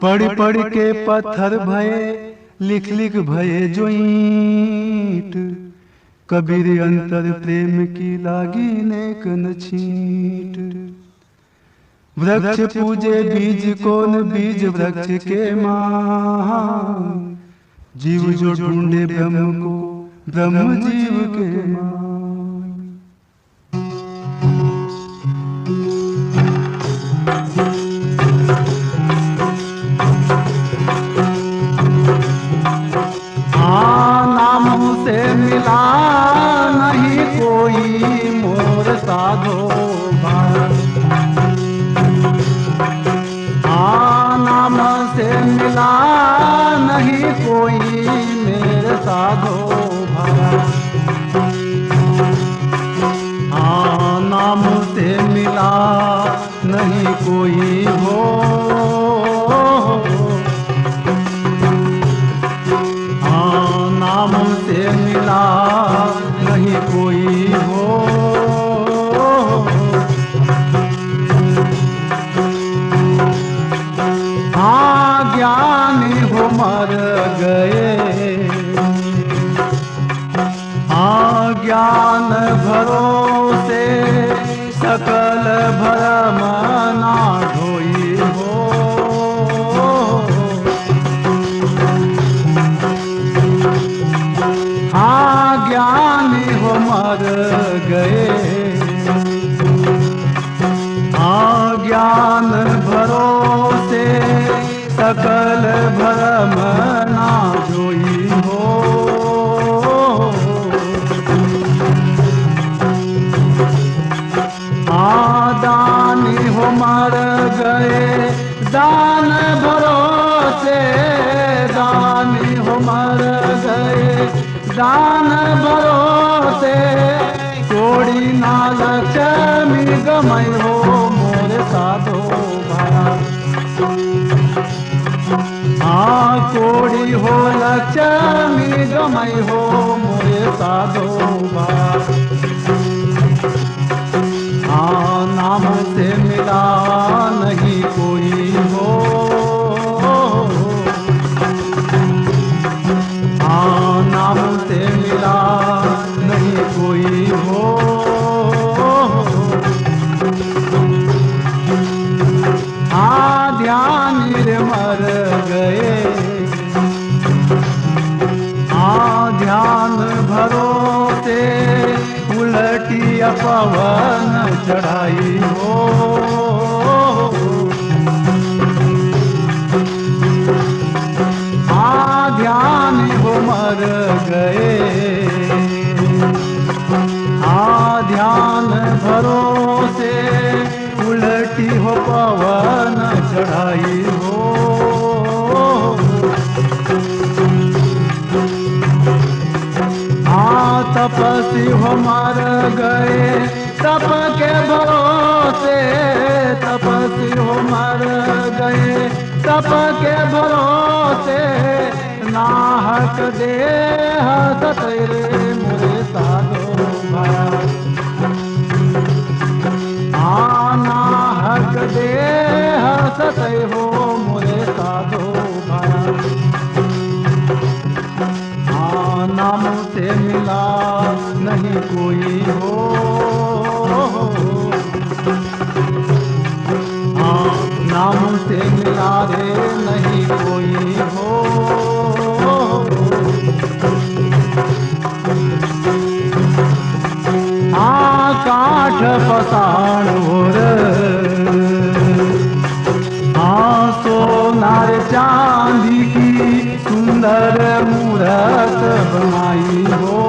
पढ़ पढ़ के पत्थर भये, लिख लिख भये जो ईंट। कबीर अंतर प्रेम की लागी नेक न छींट। वृक्ष पूजे बीज कौन, बीज वृक्ष के मान। जीव जो ढूंढे ब्रह्म को, ब्रह्म जीव के मान। से मिला नहीं कोई मोर साधो भाई। नाम से मिला नहीं कोई मेरे साधो भाई। नाम से मिला नहीं कोई हो। नाम से मिला नहीं कोई हो। ज्ञानी हो मर गए। ज्ञान भरोसे सकल भरम ना ढोई हो। ज्ञानी हो मर गए। ज्ञान भरोसे सकल भरम ना जोई हो। दानी हो मर गए। दान भरोसे दानी हो मर गए। दान भरोसे कोड़ी ना लक्ष्मी गमय हो मोरे साधो भाई। कोड़ी हो लक्ष्मी गमय हो मोरे साधो भाई। नाम से मिला नहीं कोई हो। नाम से मिला नहीं कोई हो। ध्यान मर गए। ध्यान भरोसे उलटी पवन चढ़ाई हो। ध्यान हो मर गए। ध्यान भरोसे उलटी हो पवन चढ़ाई हो। तपस्वी हो मर गए। तप के भरोसे तपस्वी हो मर गए। तप के भरोसे नाहक देह सतरे मोरे साधो भाई। नाहक देह सतै हो मोरे साधो भाई। नाम से मिला नहीं कोई हो। नाम से मिला रे नहीं कोई हो। काठ पसाण और सोनार चांदी की सुंदर मूरत बनाई हो।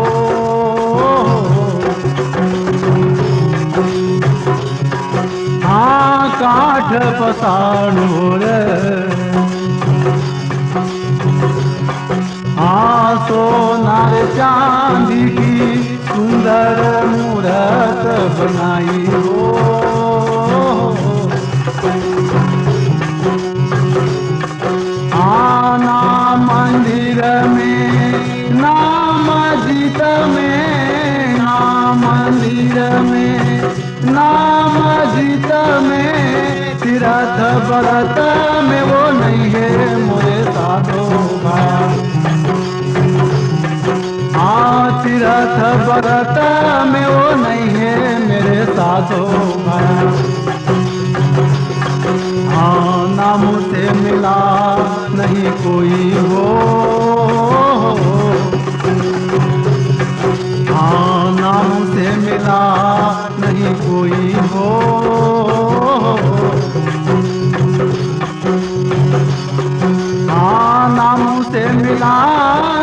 काठ पसाण और सोनार चांदी की सुंदर मूरत बनाई हो। आना मंदिर में ना मस्जिद में, ना मंदिर में ना मस्जिद में, तीर्थ व्रत में वो नहीं है तीरथ बरत में वो नहीं है मेरे साधो भाया। हाँ नाम से मिला नहीं कोई हो, हाँ नाम से मिला नहीं कोई हो। हाँ नाम से मिला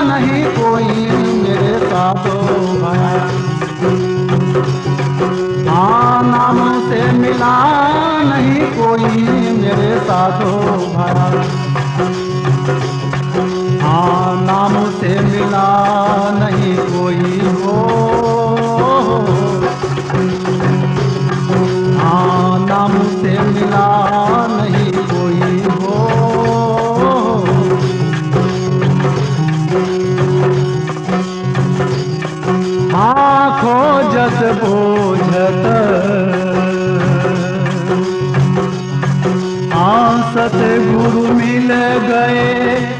नहीं कोई मेरे साधो भाया। हाँ नाम से मिला नहीं कोई मेरे साधो भाया। हाँ नाम से मिला नहीं कोई हो, हाँ नाम से मिला नहीं कोई हो। हाँ खोजत बोझत हाँ सतगुरु मिल गए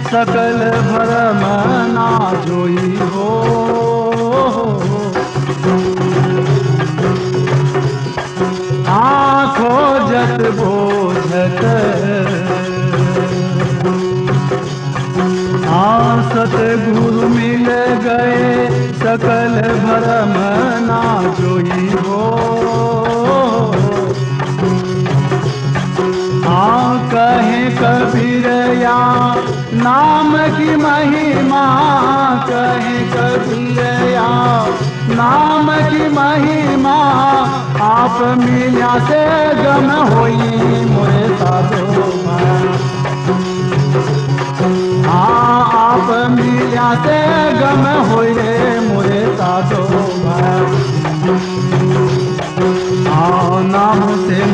सकल भरम ना जोई हो। हाँ खोजत बोझत हाँ सतगुरु मिल गए सकल भरम ना जोई हो। हाँ कहे कबीर या नाम की महिमा, कहे कबीर या नाम की महिमा, आप मिल्या से गम होई मोरे साधो भाया। हाँ आप मिल्या से गम होई रे मोरे साधो भाया। हाँ नाम से